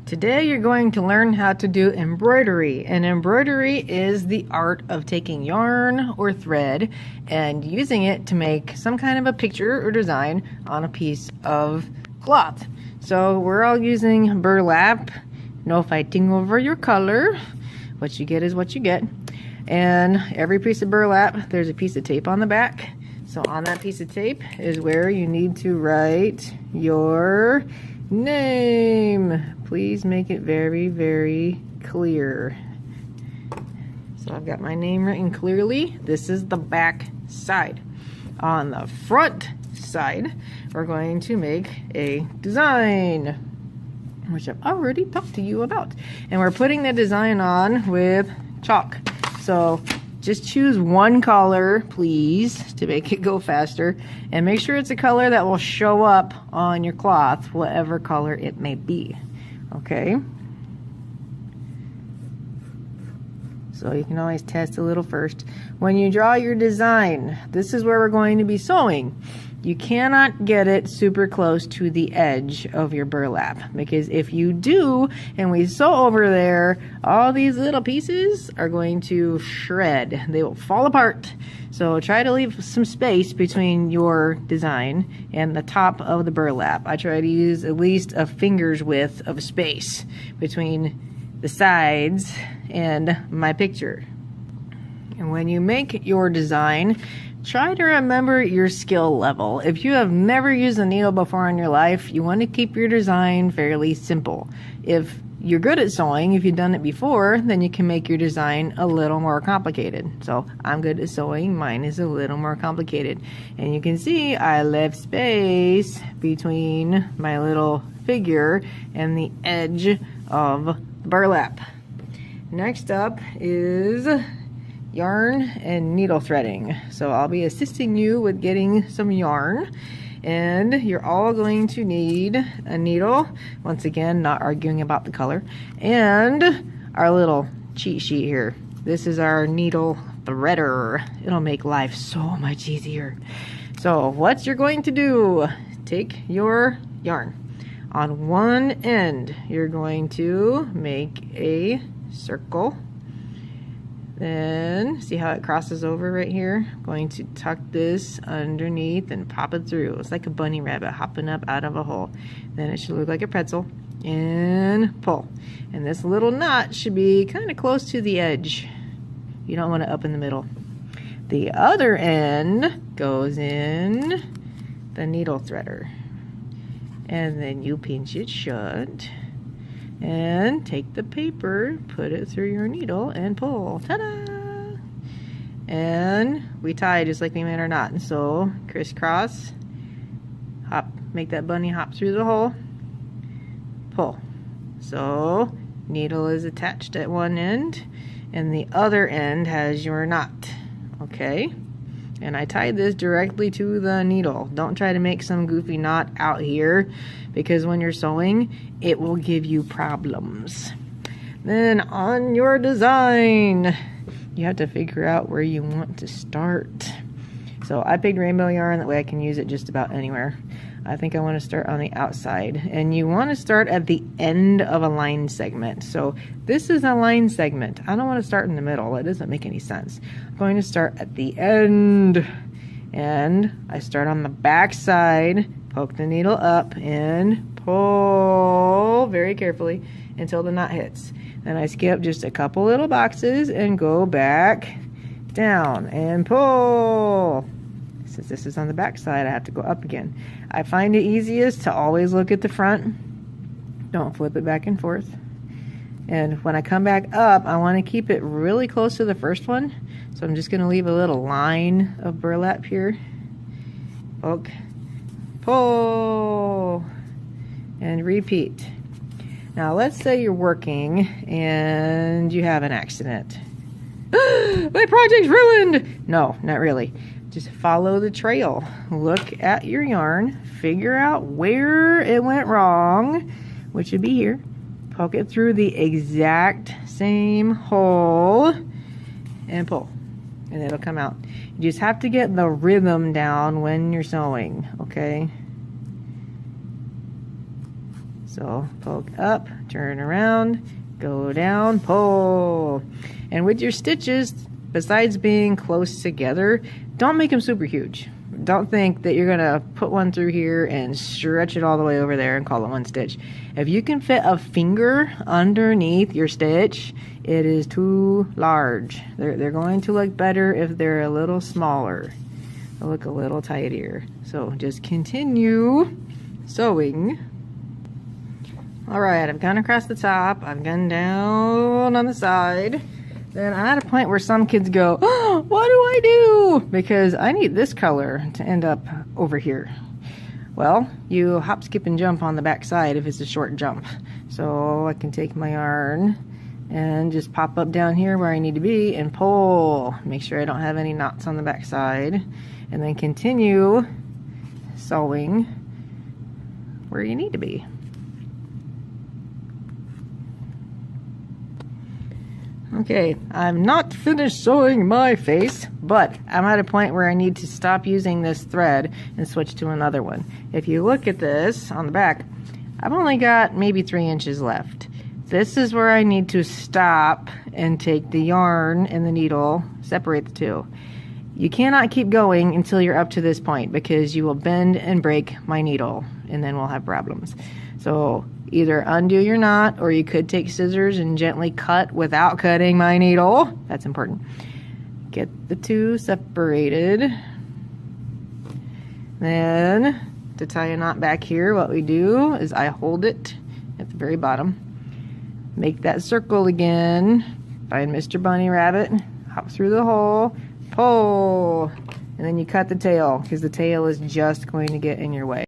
Today you're going to learn how to do embroidery, and embroidery is the art of taking yarn or thread and using it to make some kind of a picture or design on a piece of cloth. So we're all using burlap, no fighting over your color. What you get is what you get. And every piece of burlap, there's a piece of tape on the back. So on that piece of tape is where you need to write your name. Please make it very, very clear. So I've got my name written clearly. This is the back side. On the front side, we're going to make a design, which I've already talked to you about. And we're putting the design on with chalk. So just choose one color, please, to make it go faster. And make sure it's a color that will show up on your cloth, whatever color it may be. Okay? So you can always test a little first. When you draw your design, this is where we're going to be sewing. You cannot get it super close to the edge of your burlap, because if you do and we sew over there, all these little pieces are going to shred. They will fall apart. So try to leave some space between your design and the top of the burlap. I try to use at least a finger's width of space between the sides and my picture. And when you make your design, try to remember your skill level. If you have never used a needle before in your life, you want to keep your design fairly simple. If you're good at sewing, if you've done it before, then you can make your design a little more complicated. So I'm good at sewing, mine is a little more complicated. And you can see I left space between my little figure and the edge of burlap. Next up is yarn and needle threading. So I'll be assisting you with getting some yarn, and you're all going to need a needle, once again not arguing about the color, and our little cheat sheet here. This is our needle threader. It'll make life so much easier. So what you're going to do, take your yarn. On one end you're going to make a circle. Then see how it crosses over right here? I'm going to tuck this underneath and pop it through. It's like a bunny rabbit hopping up out of a hole. Then it should look like a pretzel. And pull. And this little knot should be kind of close to the edge. You don't want it up in the middle. The other end goes in the needle threader. And then you pinch it shut. And take the paper, put it through your needle, and pull. Ta-da! And we tie just like we made our knot. So crisscross, hop, make that bunny hop through the hole, pull. So needle is attached at one end, and the other end has your knot. Okay? And I tied this directly to the needle. Don't try to make some goofy knot out here, because when you're sewing, it will give you problems. Then on your design, you have to figure out where you want to start. So I picked rainbow yarn, that way I can use it just about anywhere. I think I want to start on the outside, and you want to start at the end of a line segment. So this is a line segment. I don't want to start in the middle. That doesn't make any sense. I'm going to start at the end, and I start on the back side, poke the needle up and pull very carefully until the knot hits. Then I skip just a couple little boxes and go back down and pull. Since this is on the back side, I have to go up again. I find it easiest to always look at the front. Don't flip it back and forth. And when I come back up, I want to keep it really close to the first one. So I'm just going to leave a little line of burlap here. Poke, pull, and repeat. Now let's say you're working and you have an accident. My project's ruined! No, not really. Just follow the trail. Look at your yarn, figure out where it went wrong, which would be here. Poke it through the exact same hole and pull, and it'll come out. You just have to get the rhythm down when you're sewing, okay? So poke up, turn around, go down, pull. And with your stitches, besides being close together, don't make them super huge. Don't think that you're gonna put one through here and stretch it all the way over there and call it one stitch. If you can fit a finger underneath your stitch, it is too large. They're going to look better if they're a little smaller. They'll look a little tighter. So just continue sewing. All right, I've gone across the top, I've gone down on the side. Then I'm at a point where some kids go, oh, what do I do? Because I need this color to end up over here. Well, you hop, skip, and jump on the back side if it's a short jump. So I can take my yarn and just pop up down here where I need to be and pull. Make sure I don't have any knots on the back side. And then continue sewing where you need to be. Okay, I'm not finished sewing my face, but I'm at a point where I need to stop using this thread and switch to another one. If you look at this on the back, I've only got maybe 3 inches left. This is where I need to stop and take the yarn and the needle, separate the two. You cannot keep going until you're up to this point because you will bend and break my needle and then we'll have problems. So either undo your knot, or you could take scissors and gently cut without cutting my needle. That's important. Get the two separated. Then to tie a knot back here, what we do is I hold it at the very bottom, make that circle again, find Mr. Bunny Rabbit, hop through the hole, pull, and then you cut the tail because the tail is just going to get in your way.